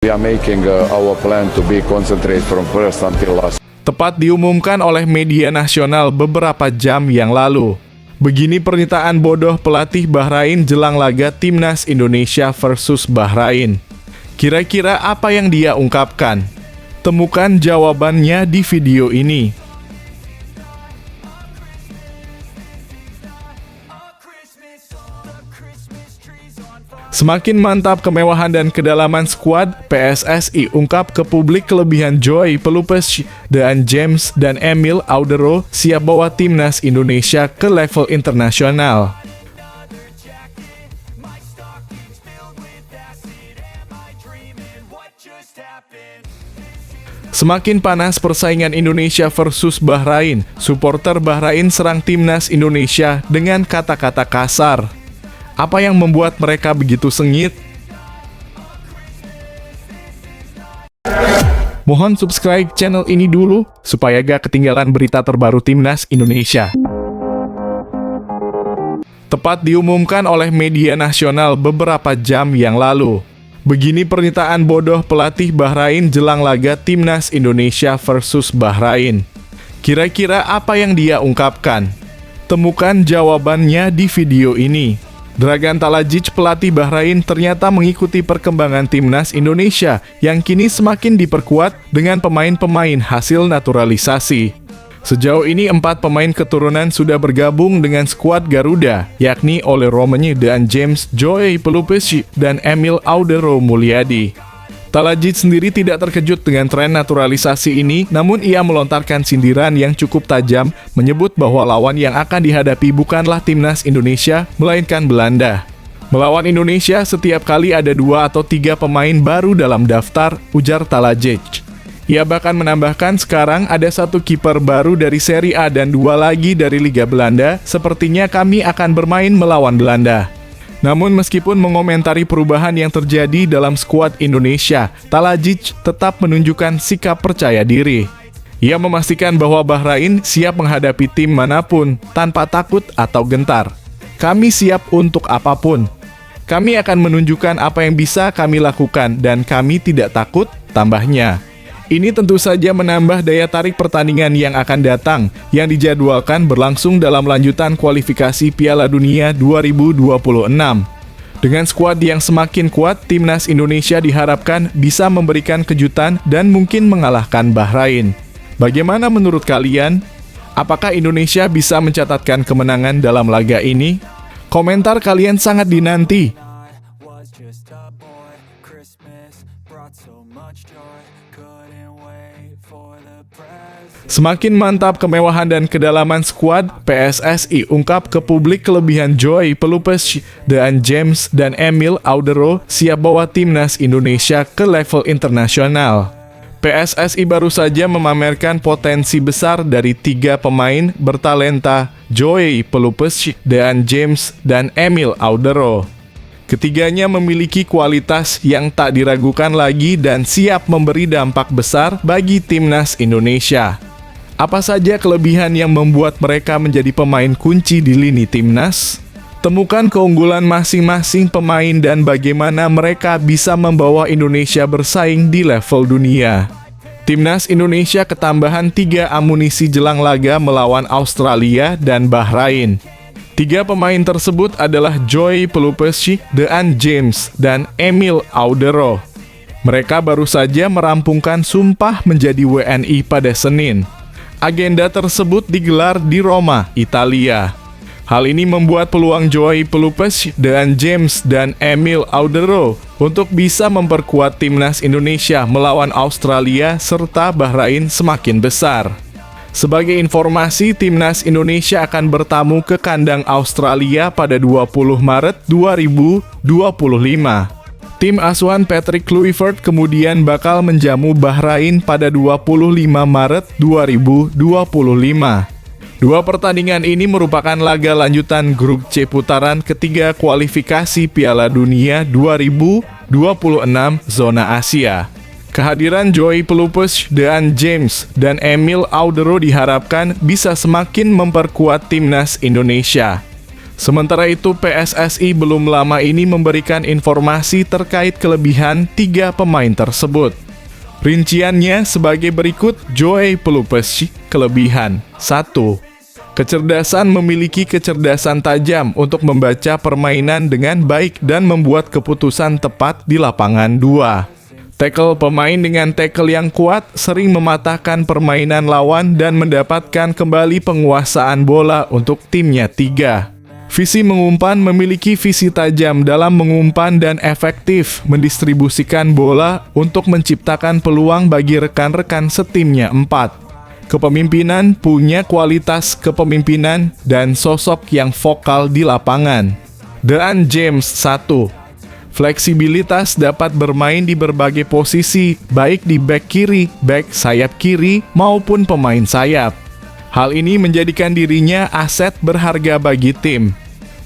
We are making our plan to be concentrate from first until last. Tepat diumumkan oleh media nasional beberapa jam yang lalu. Begini pernyataan bodoh pelatih Bahrain jelang laga Timnas Indonesia versus Bahrain. Kira-kira apa yang dia ungkapkan? Temukan jawabannya di video ini. Semakin mantap kemewahan dan kedalaman skuad, PSSI ungkap ke publik kelebihan Joy Pelupes dan James dan Emil Audero siap bawa timnas Indonesia ke level internasional. Semakin panas persaingan Indonesia versus Bahrain, supporter Bahrain serang timnas Indonesia dengan kata-kata kasar. Apa yang membuat mereka begitu sengit? Mohon subscribe channel ini dulu, supaya gak ketinggalan berita terbaru Timnas Indonesia. Tepat diumumkan oleh media nasional beberapa jam yang lalu. Begini pernyataan bodoh pelatih Bahrain jelang laga Timnas Indonesia versus Bahrain. Kira-kira apa yang dia ungkapkan? Temukan jawabannya di video ini. Dragan Talajic, pelatih Bahrain, ternyata mengikuti perkembangan timnas Indonesia yang kini semakin diperkuat dengan pemain-pemain hasil naturalisasi. Sejauh ini 4 pemain keturunan sudah bergabung dengan skuad Garuda, yakni Ole Romenye dan James Joy Pelupes dan Emil Audero Mulyadi. Talajic sendiri tidak terkejut dengan tren naturalisasi ini, namun ia melontarkan sindiran yang cukup tajam, menyebut bahwa lawan yang akan dihadapi bukanlah timnas Indonesia, melainkan Belanda. Melawan Indonesia, setiap kali ada 2 atau 3 pemain baru dalam daftar, ujar Talajic. Ia bahkan menambahkan sekarang ada 1 kiper baru dari Serie A dan 2 lagi dari Liga Belanda, sepertinya kami akan bermain melawan Belanda. Namun meskipun mengomentari perubahan yang terjadi dalam skuad Indonesia, Talajic tetap menunjukkan sikap percaya diri. Ia memastikan bahwa Bahrain siap menghadapi tim manapun tanpa takut atau gentar. Kami siap untuk apapun. Kami akan menunjukkan apa yang bisa kami lakukan dan kami tidak takut, tambahnya. Ini tentu saja menambah daya tarik pertandingan yang akan datang, yang dijadwalkan berlangsung dalam lanjutan kualifikasi Piala Dunia 2026. Dengan skuad yang semakin kuat, timnas Indonesia diharapkan bisa memberikan kejutan dan mungkin mengalahkan Bahrain. Bagaimana menurut kalian? Apakah Indonesia bisa mencatatkan kemenangan dalam laga ini? Komentar kalian sangat dinanti. Semakin mantap kemewahan dan kedalaman skuad, PSSI ungkap ke publik kelebihan Joy Pelupes dan James dan Emil Audero siap bawa timnas Indonesia ke level internasional. PSSI baru saja memamerkan potensi besar dari 3 pemain bertalenta, Joy Pelupes dan James dan Emil Audero. Ketiganya memiliki kualitas yang tak diragukan lagi dan siap memberi dampak besar bagi timnas Indonesia. Apa saja kelebihan yang membuat mereka menjadi pemain kunci di lini timnas? Temukan keunggulan masing-masing pemain dan bagaimana mereka bisa membawa Indonesia bersaing di level dunia. Timnas Indonesia ketambahan 3 amunisi jelang laga melawan Australia dan Bahrain. 3 pemain tersebut adalah Joy Pelupes, Dean James, dan Emil Audero. Mereka baru saja merampungkan sumpah menjadi WNI pada Senin. Agenda tersebut digelar di Roma, Italia. Hal ini membuat peluang Joy Pelupes, Dean James, dan Emil Audero untuk bisa memperkuat timnas Indonesia melawan Australia serta Bahrain semakin besar. Sebagai informasi, timnas Indonesia akan bertamu ke kandang Australia pada 20 Maret 2025. Tim asuhan Patrick Kluivert kemudian bakal menjamu Bahrain pada 25 Maret 2025. 2 pertandingan ini merupakan laga lanjutan grup C putaran ketiga kualifikasi Piala Dunia 2026 zona Asia. Kehadiran Joy Pelupes, Dean James, dan Emil Audero diharapkan bisa semakin memperkuat timnas Indonesia. Sementara itu, PSSI belum lama ini memberikan informasi terkait kelebihan 3 pemain tersebut. Rinciannya sebagai berikut. Joey Pelupesi, kelebihan 1. Kecerdasan, memiliki kecerdasan tajam untuk membaca permainan dengan baik dan membuat keputusan tepat di lapangan. 2. Tackle, pemain dengan tackle yang kuat, sering mematahkan permainan lawan dan mendapatkan kembali penguasaan bola untuk timnya. 3. Visi mengumpan, memiliki visi tajam dalam mengumpan dan efektif mendistribusikan bola untuk menciptakan peluang bagi rekan-rekan setimnya. 4. Kepemimpinan, punya kualitas kepemimpinan dan sosok yang vokal di lapangan. Dan James 1. Fleksibilitas, dapat bermain di berbagai posisi, baik di bek kiri, bek sayap kiri, maupun pemain sayap. Hal ini menjadikan dirinya aset berharga bagi tim.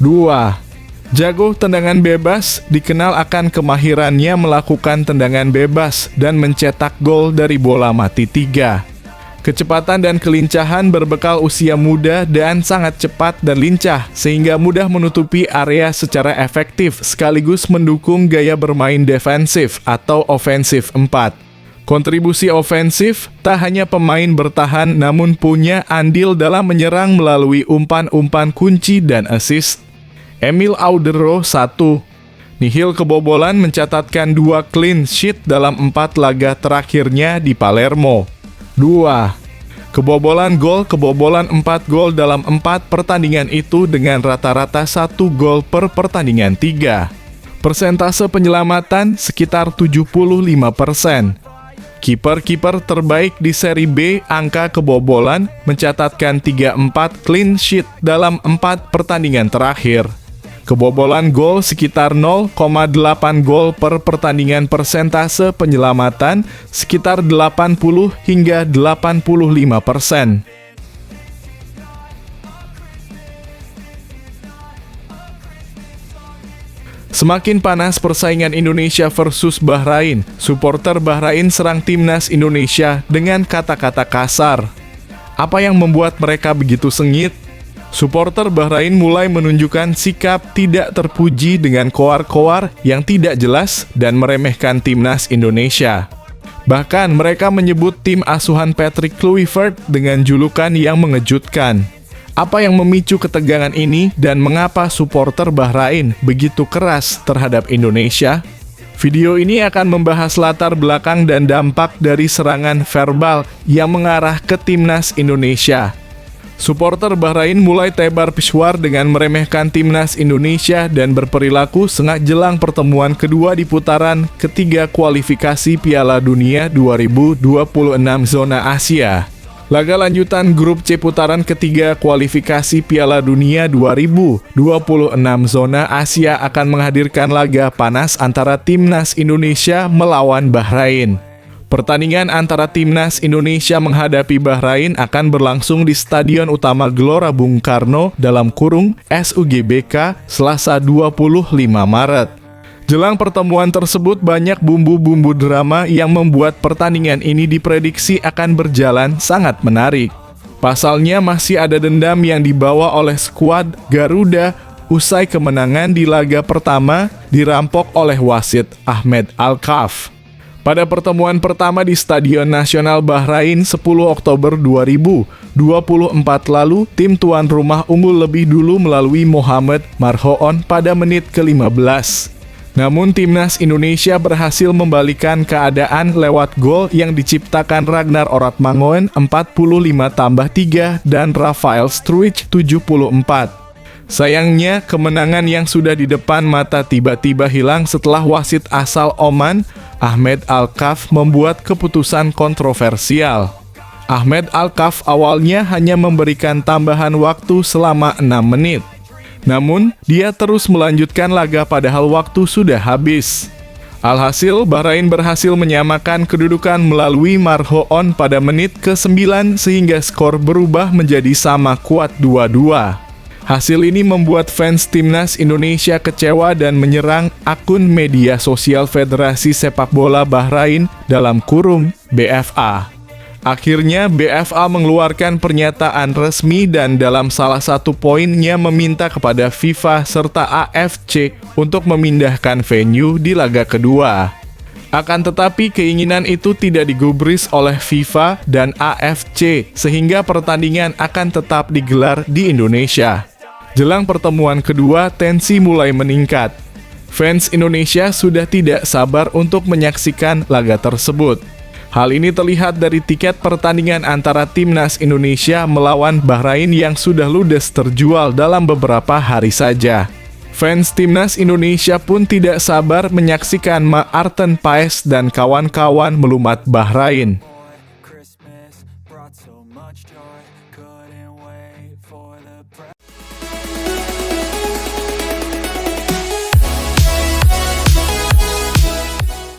2. Jago tendangan bebas, dikenal akan kemahirannya melakukan tendangan bebas dan mencetak gol dari bola mati. 3. Kecepatan dan kelincahan, berbekal usia muda dan sangat cepat dan lincah, sehingga mudah menutupi area secara efektif sekaligus mendukung gaya bermain defensif atau ofensif. 4. Kontribusi ofensif, tak hanya pemain bertahan namun punya andil dalam menyerang melalui umpan-umpan kunci dan assist. Emil Audero 1. Nihil kebobolan, mencatatkan 2 clean sheet dalam 4 laga terakhirnya di Palermo. 2. Kebobolan 4 gol dalam 4 pertandingan itu dengan rata-rata 1 gol per pertandingan. 3. Persentase penyelamatan sekitar 75%. Kiper-kiper terbaik di Serie B, angka kebobolan, mencatatkan 34 clean sheet dalam 4 pertandingan terakhir. Kebobolan gol sekitar 0,8 gol per pertandingan, persentase penyelamatan sekitar 80 hingga 85%. Semakin panas persaingan Indonesia versus Bahrain, supporter Bahrain serang timnas Indonesia dengan kata-kata kasar. Apa yang membuat mereka begitu sengit? Supporter Bahrain mulai menunjukkan sikap tidak terpuji dengan koar-koar yang tidak jelas dan meremehkan timnas Indonesia. Bahkan mereka menyebut tim asuhan Patrick Kluivert dengan julukan yang mengejutkan. Apa yang memicu ketegangan ini dan mengapa supporter Bahrain begitu keras terhadap Indonesia? Video ini akan membahas latar belakang dan dampak dari serangan verbal yang mengarah ke timnas Indonesia. Supporter Bahrain mulai tebar pisuar dengan meremehkan timnas Indonesia dan berperilaku sengak jelang pertemuan kedua di putaran ketiga kualifikasi Piala Dunia 2026 zona Asia. Laga lanjutan grup C putaran ketiga kualifikasi Piala Dunia 2026 zona Asia akan menghadirkan laga panas antara timnas Indonesia melawan Bahrain. Pertandingan antara timnas Indonesia menghadapi Bahrain akan berlangsung di Stadion Utama Gelora Bung Karno (SUGBK) Selasa 25 Maret. Jelang pertemuan tersebut, banyak bumbu-bumbu drama yang membuat pertandingan ini diprediksi akan berjalan sangat menarik. Pasalnya masih ada dendam yang dibawa oleh skuad Garuda usai kemenangan di laga pertama dirampok oleh wasit Ahmed Alkaf. Pada pertemuan pertama di Stadion Nasional Bahrain 10 Oktober 2024 lalu, tim tuan rumah unggul lebih dulu melalui Mohamed Marhoon pada menit ke-15. Namun timnas Indonesia berhasil membalikan keadaan lewat gol yang diciptakan Ragnar Oratmangoen 45+3 dan Rafael Struijk 74. Sayangnya, kemenangan yang sudah di depan mata tiba-tiba hilang setelah wasit asal Oman, Ahmed Alkaf, membuat keputusan kontroversial. Ahmed Alkaf awalnya hanya memberikan tambahan waktu selama 6 menit. Namun, dia terus melanjutkan laga padahal waktu sudah habis. Alhasil, Bahrain berhasil menyamakan kedudukan melalui Marhoon pada menit ke-9 sehingga skor berubah menjadi sama kuat 2-2. Hasil ini membuat fans timnas Indonesia kecewa dan menyerang akun media sosial Federasi Sepak Bola Bahrain (BFA). Akhirnya BFA mengeluarkan pernyataan resmi dan dalam salah satu poinnya meminta kepada FIFA serta AFC untuk memindahkan venue di laga kedua. Akan tetapi keinginan itu tidak digubris oleh FIFA dan AFC sehingga pertandingan akan tetap digelar di Indonesia. Jelang pertemuan kedua, tensi mulai meningkat. Fans Indonesia sudah tidak sabar untuk menyaksikan laga tersebut. Hal ini terlihat dari tiket pertandingan antara Timnas Indonesia melawan Bahrain yang sudah ludes terjual dalam beberapa hari saja. Fans Timnas Indonesia pun tidak sabar menyaksikan Maarten Paes dan kawan-kawan melumat Bahrain.